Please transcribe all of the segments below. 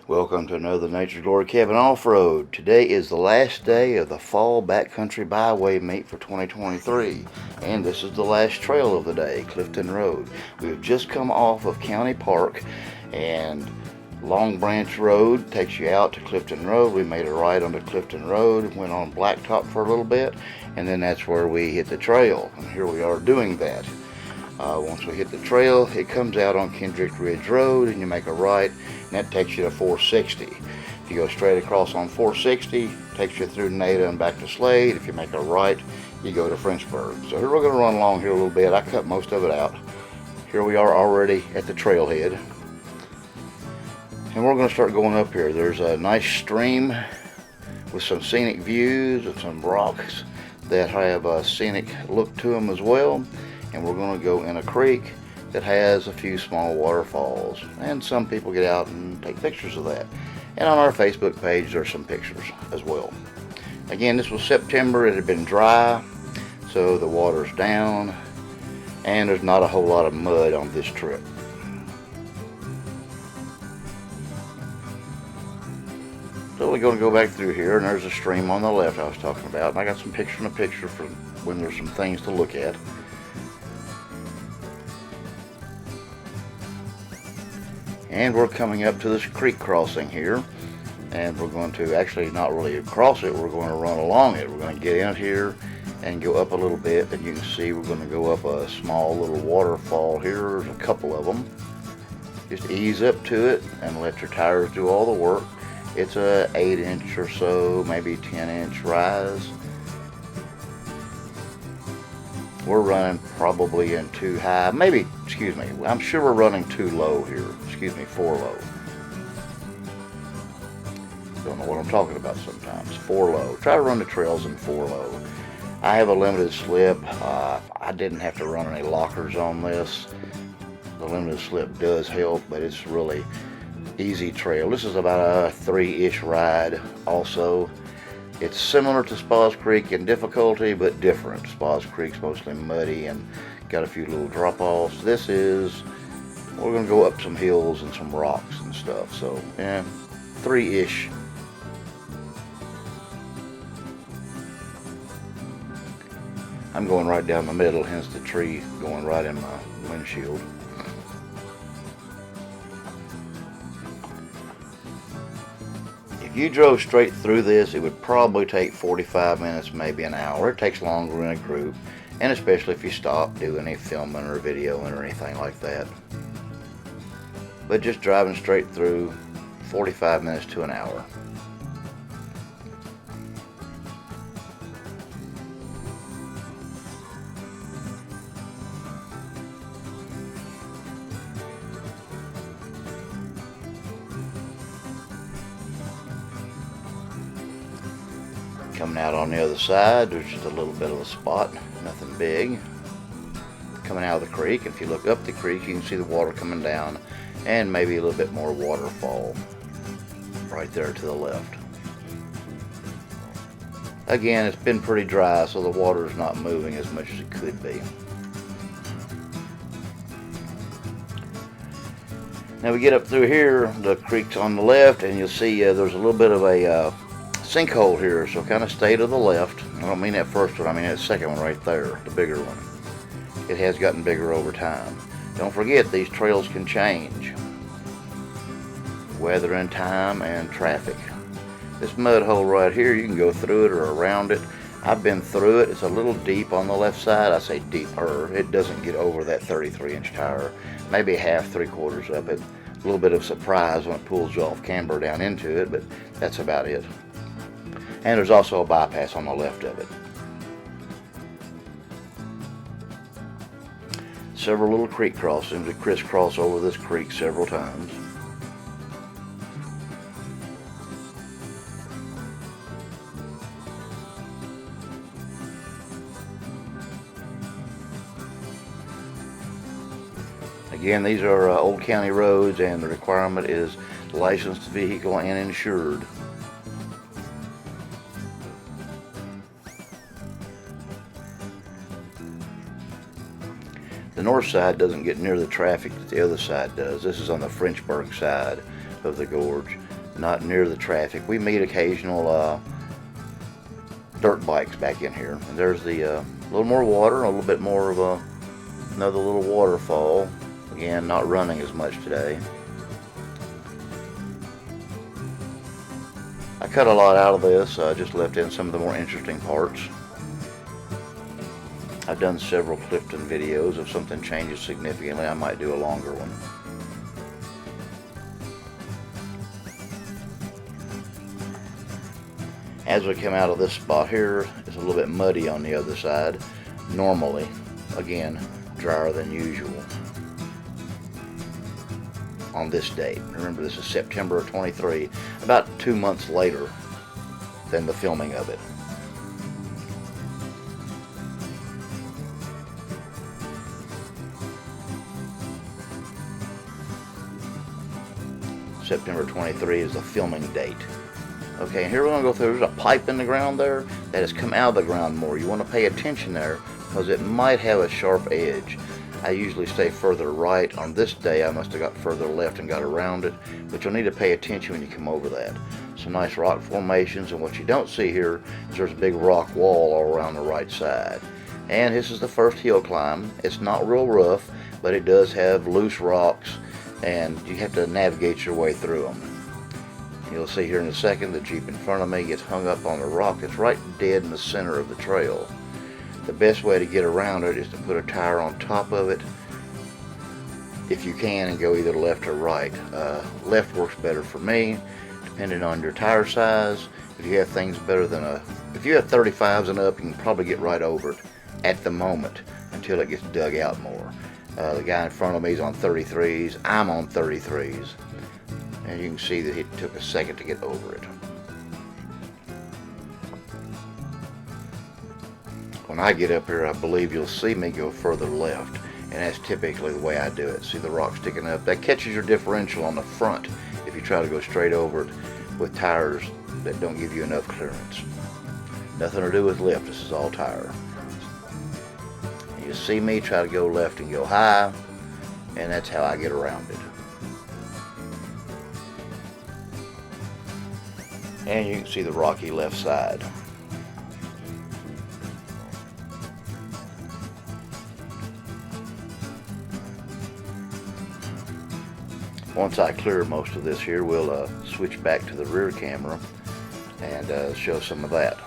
Welcome to another Nature's Glory Cabin Off-Road. Today is the last day of the Fall Backcountry Byway meet for 2023. And this is the last trail of the day, Clifton Road. We have just come off of County Park and Long Branch Road takes you out to Clifton Road. We made a right onto Clifton Road, went on blacktop for a little bit, and then that's where we hit the trail. And here we are doing that. Once we hit the trail, it comes out on Kendrick Ridge Road and you make a right, and that takes you to 460. If you go straight across on 460, takes you through Nada and back to Slade. If you make a right, you go to Frenchburg. So here we're going to run along here a little bit. I cut most of it out. Here we are already at the trailhead. And we're going to start going up here. There's a nice stream with some scenic views and some rocks that have a scenic look to them as well. And we're going to go in a creek that has a few small waterfalls, and some people get out and take pictures of that. And on our Facebook page there's some pictures as well. Again, this was September. It had been dry, so the water's down and there's not a whole lot of mud on this trip. So we're going to go back through here, and there's a stream on the left I was talking about, and I got some picture in a picture from when there's some things to look at. And we're coming up to this creek crossing here, and we're going to actually not really cross it, we're going to run along it. We're going to get in here and go up a little bit, and you can see we're going to go up a small little waterfall here. There's a couple of them. Just ease up to it and let your tires do all the work. It's a 8-inch or so, maybe 10-inch rise. We're running probably in too high, maybe, excuse me, I'm sure we're running too low here. Excuse me, 4 low. Don't know what I'm talking about sometimes. 4 low. Try to run the trails in 4 low. I have a limited slip. I didn't have to run any lockers on this. The limited slip does help, but it's really easy trail. This is about a 3-ish ride also. It's similar to Spas Creek in difficulty, but different. Spas Creek's mostly muddy and got a few little drop-offs. This is, we're going to go up some hills and some rocks and stuff. So, yeah, 3-ish. I'm going right down the middle, hence the tree going right in my windshield. If you drove straight through this, it would probably take 45 minutes, maybe an hour. It takes longer in a group, and especially if you stop, do any filming or videoing or anything like that. But just driving straight through, 45 minutes to an hour. Coming out on the other side, there's just a little bit of a spot, nothing big. Coming out of the creek, if you look up the creek, you can see the water coming down, and maybe a little bit more waterfall right there to the left. Again, it's been pretty dry, so the water's not moving as much as it could be. Now we get up through here, the creek's on the left, and you'll see there's a little bit of a sinkhole here, so kind of stay to the left. I don't mean that first one, I mean that second one right there, the bigger one. It has gotten bigger over time. Don't forget, these trails can change. Weather and time and traffic. This mud hole right here, you can go through it or around it. I've been through it. It's a little deep on the left side. I say deeper. It doesn't get over that 33-inch tire. Maybe half, 3/4 of it. A little bit of surprise when it pulls you off camber down into it, but that's about it. And there's also a bypass on the left of it. Several little creek crossings that crisscross over this creek several times. Again, these are old county roads, and the requirement is licensed vehicle and insured. The north side doesn't get near the traffic that the other side does. This is on the Frenchburg side of the gorge. not near the traffic. We meet occasional dirt bikes back in here. And there's the little more water, a little bit more of another little waterfall. Again, not running as much today. I cut a lot out of this, just left in some of the more interesting parts. I've done several Clifton videos. If something changes significantly, I might do a longer one. As we come out of this spot here, it's a little bit muddy on the other side. Normally, again, drier than usual on this date. Remember, this is September of 23, about 2 months later than the filming of it. September 23 is the filming date. Okay, and here we're going to go through. There's a pipe in the ground there that has come out of the ground more. You want to pay attention there because it might have a sharp edge. I usually stay further right. On this day, I must have got further left and got around it, but you'll need to pay attention when you come over that. Some nice rock formations, and what you don't see here is there's a big rock wall all around the right side. And this is the first hill climb. It's not real rough, but it does have loose rocks, and you have to navigate your way through them. You'll see here in a second the Jeep in front of me gets hung up on the rock that's right dead in the center of the trail. The best way to get around it is to put a tire on top of it if you can and go either left or right. Left works better for me, depending on your tire size. If you have things better than if you have 35s and up, you can probably get right over it at the moment until it gets dug out more. The guy in front of me is on 33s. I'm on 33s. And you can see that it took a second to get over it. When I get up here, I believe you'll see me go further left, and that's typically the way I do it. See the rock sticking up? That catches your differential on the front if you try to go straight over it with tires that don't give you enough clearance. Nothing to do with lift, this is all tire. And you see me try to go left and go high, and that's how I get around it. And you can see the rocky left side. Once I clear most of this here, we'll switch back to the rear camera and show some of that.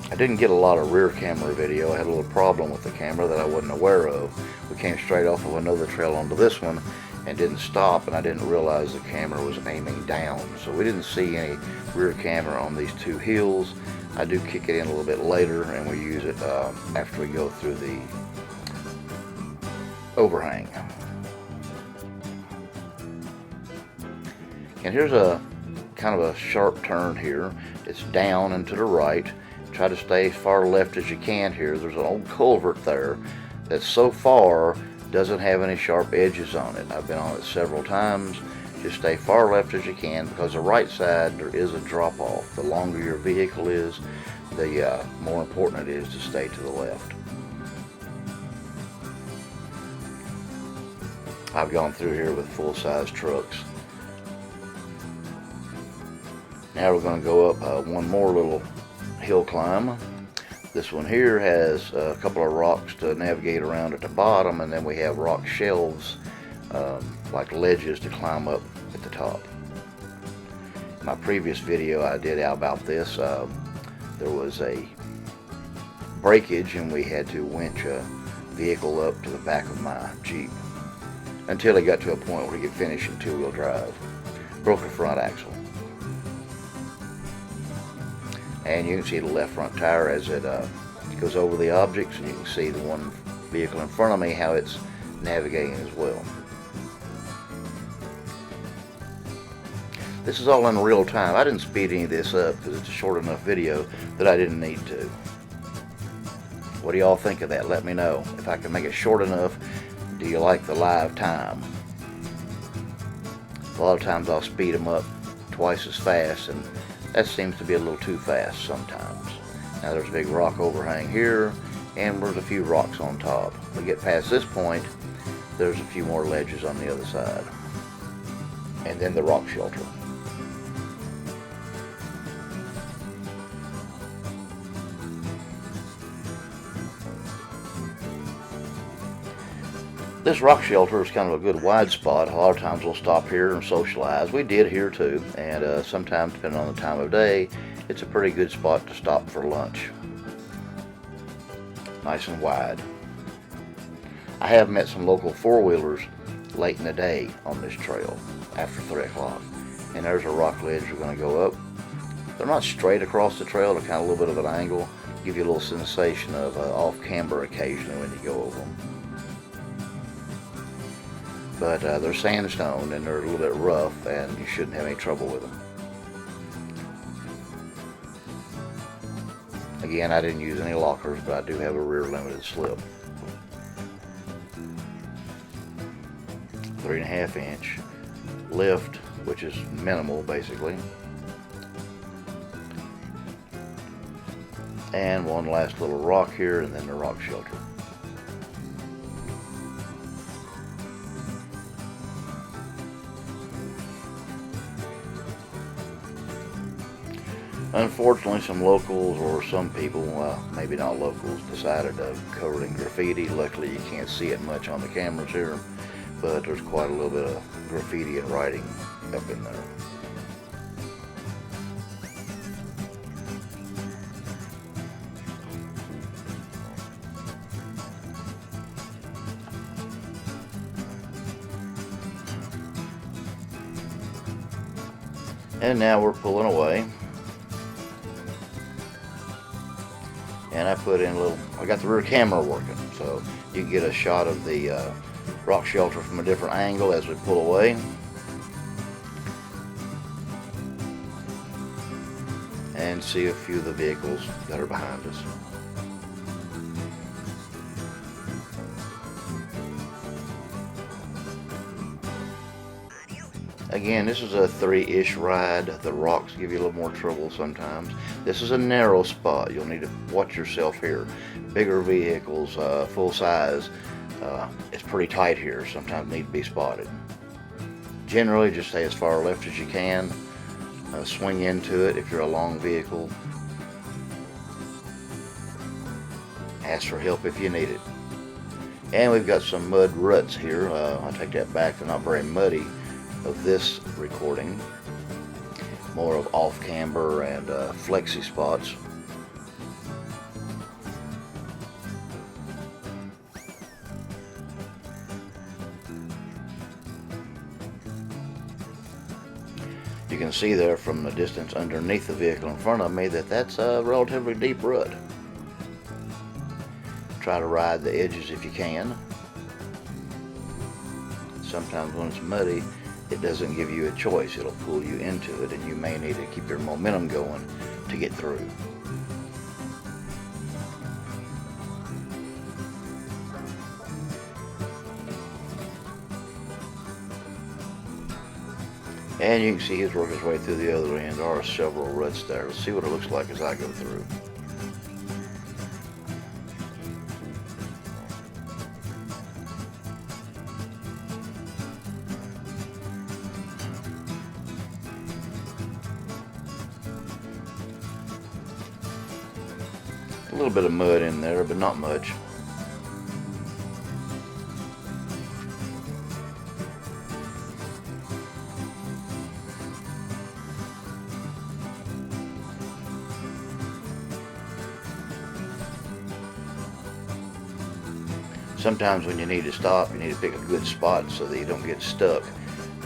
I didn't get a lot of rear camera video. I had a little problem with the camera that I wasn't aware of. We came straight off of another trail onto this one and didn't stop, and I didn't realize the camera was aiming down. So we didn't see any rear camera on these two hills. I do kick it in a little bit later, and we use it after we go through the overhang. And here's a kind of a sharp turn here. It's down and to the right. Try to stay as far left as you can here. There's an old culvert there that so far doesn't have any sharp edges on it. I've been on it several times. Just stay far left as you can, because the right side there is a drop off. The longer your vehicle is, the more important it is to stay to the left. I've gone through here with full-size trucks. Now we're going to go up one more little hill climb. This one here has a couple of rocks to navigate around at the bottom, and then we have rock shelves like ledges to climb up at the top. In my previous video I did about this. There was a breakage and we had to winch a vehicle up to the back of my Jeep until it got to a point where he could finish in two-wheel drive. Broke a front axle. And you can see the left front tire as it goes over the objects, and you can see the one vehicle in front of me, how it's navigating as well. This is all in real time. I didn't speed any of this up because it's a short enough video that I didn't need to. What do y'all think of that? Let me know. If I can make it short enough, do you like the live time? A lot of times I'll speed them up twice as fast, and that seems to be a little too fast sometimes. Now there's a big rock overhang here, and there's a few rocks on top. We get past this point, there's a few more ledges on the other side. and then the rock shelter. This rock shelter is kind of a good wide spot. A lot of times we'll stop here and socialize. We did here too, and sometimes, depending on the time of day, it's a pretty good spot to stop for lunch. Nice and wide. I have met some local four-wheelers late in the day on this trail after 3 o'clock, and there's a rock ledge we're going to go up. They're not straight across the trail, they're kind of a little bit of an angle, give you a little sensation of off-camber occasionally when you go over them. But they're sandstone and they're a little bit rough, and you shouldn't have any trouble with them. Again, I didn't use any lockers, but I do have a rear limited slip. 3.5 inch lift, which is minimal basically. And one last little rock here, and then the rock shelter. Unfortunately, some locals, or some people, maybe not locals, decided to cover it in graffiti. Luckily, you can't see it much on the cameras here, but there's quite a little bit of graffiti and writing up in there. And now we're pulling away. And I put in I got the rear camera working, so you can get a shot of the rock shelter from a different angle as we pull away. And see a few of the vehicles that are behind us. Again, this is a 3-ish ride. The rocks give you a little more trouble sometimes. This is a narrow spot. You'll need to watch yourself here. Bigger vehicles, full size, it's pretty tight here. Sometimes need to be spotted. Generally, just stay as far left as you can. Swing into it if you're a long vehicle. Ask for help if you need it. And we've got some mud ruts here. I'll take that back. They're not very muddy of this recording. More of off camber and flexi spots. You can see there from the distance underneath the vehicle in front of me that that's a relatively deep rut. Try to ride the edges if you can. Sometimes when it's muddy, it doesn't give you a choice. It'll pull you into it, and you may need to keep your momentum going to get through. And you can see he's working his way through the other end. There are several ruts there. Let's see what it looks like as I go through. A little bit of mud in there, but not much. Sometimes when you need to stop, you need to pick a good spot so that you don't get stuck.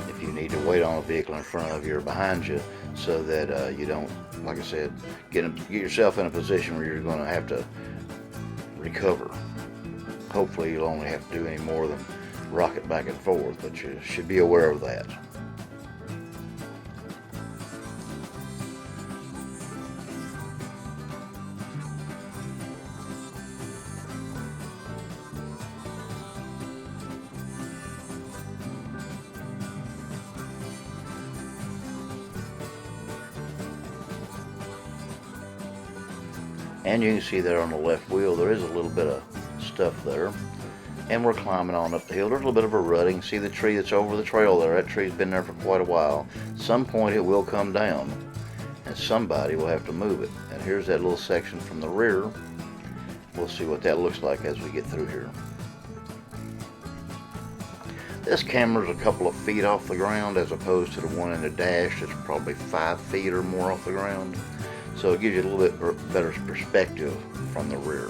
If you need to wait on a vehicle in front of you or behind you, so that you don't, like I said, get yourself in a position where you're going to have to recover. Hopefully you'll only have to do any more than rock it back and forth, but you should be aware of that. And you can see there on the left wheel there is a little bit of stuff there, and we're climbing on up the hill. There's a little bit of a rut. You can see the tree that's over the trail there. That tree's been there for quite a while. At some point it will come down, and somebody will have to move it. And here's that little section from the rear. We'll see what that looks like as we get through here. This camera's a couple of feet off the ground as opposed to the one in the dash that's probably 5 feet or more off the ground. So it gives you a little bit better perspective from the rear.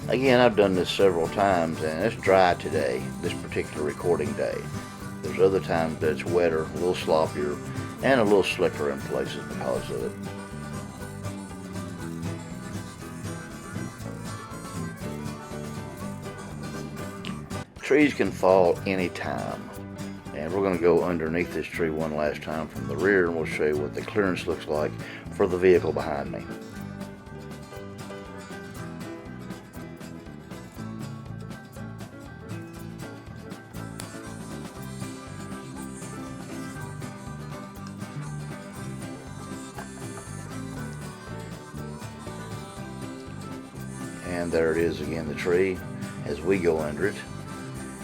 Again, I've done this several times, and it's dry today, this particular recording day. There's other times that it's wetter, a little sloppier, and a little slicker in places because of it. Trees can fall anytime, and we're going to go underneath this tree one last time from the rear, and we'll show you what the clearance looks like for the vehicle behind me. And there it is again, the tree, as we go under it.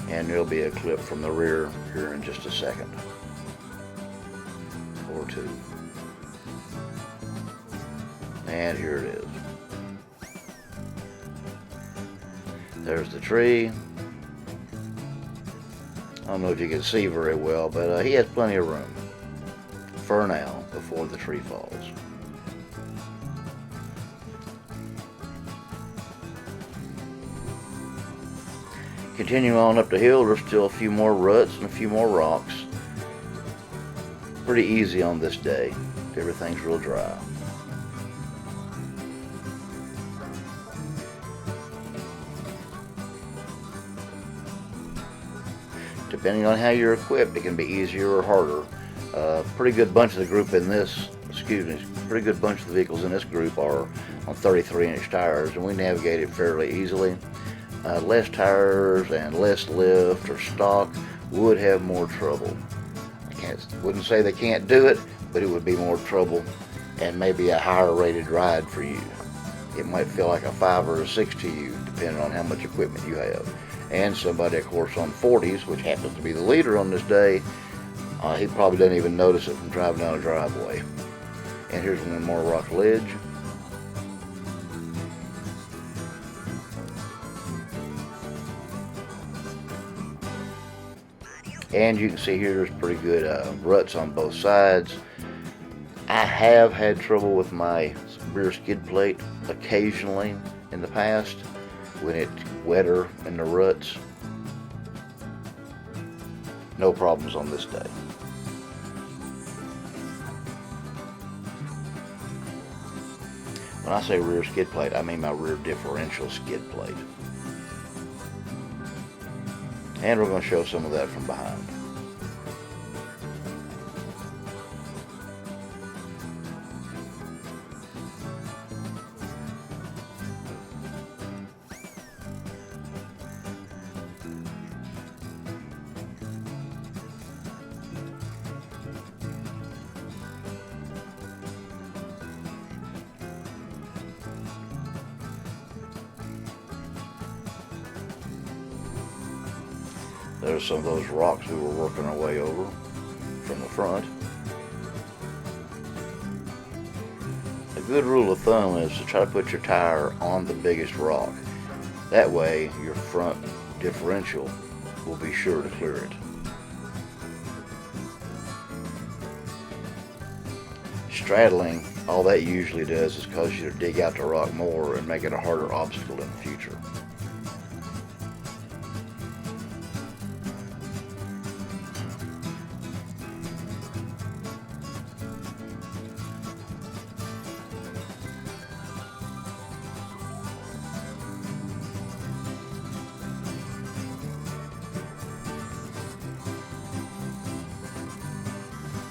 And there'll be a clip from the rear here in just a second or two. And here it is. There's the tree. I don't know if you can see very well, but he has plenty of room for now before the tree falls. Continue on up the hill, there's still a few more ruts and a few more rocks. Pretty easy on this day. Everything's real dry. Depending on how you're equipped, it can be easier or harder. Pretty good bunch of the group in this, pretty good bunch of the vehicles in this group are on 33-inch tires, and we navigate it fairly easily. Less tires and less lift or stock would have more trouble. Wouldn't say they can't do it, but it would be more trouble and maybe a higher rated ride for you. It might feel like a 5 or a 6 to you, depending on how much equipment you have. And somebody, of course, on 40s, which happens to be the leader on this day, he probably doesn't even notice it from driving down a driveway. And here's one more rock ledge. And you can see here there's pretty good ruts on both sides. I have had trouble with my rear skid plate occasionally in the past when it's wetter in the ruts. No problems on this day. When I say rear skid plate, I mean my rear differential skid plate. And we're going to show some of that from behind. There's some of those rocks we were working our way over from the front. A good rule of thumb is to try to put your tire on the biggest rock. That way your front differential will be sure to clear it. Straddling, all that usually does is cause you to dig out the rock more and make it a harder obstacle in the future.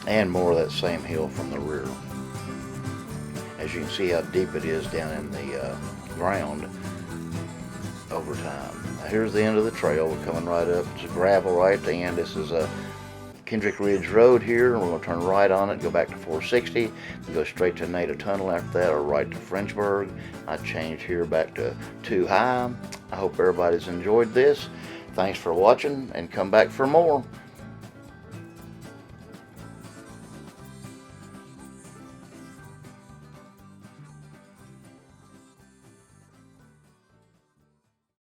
and more of that same hill from the rear. As you can see how deep it is down in the ground over time. Now here's the end of the trail. We're coming right up. It's gravel right at the end. This is a Kendrick Ridge Road here, and we're going to turn right on it, go back to 460, and go straight to Native Tunnel after that, or right to Frenchburg. I changed here back to 2 High. I hope everybody's enjoyed this. Thanks for watching, and come back for more.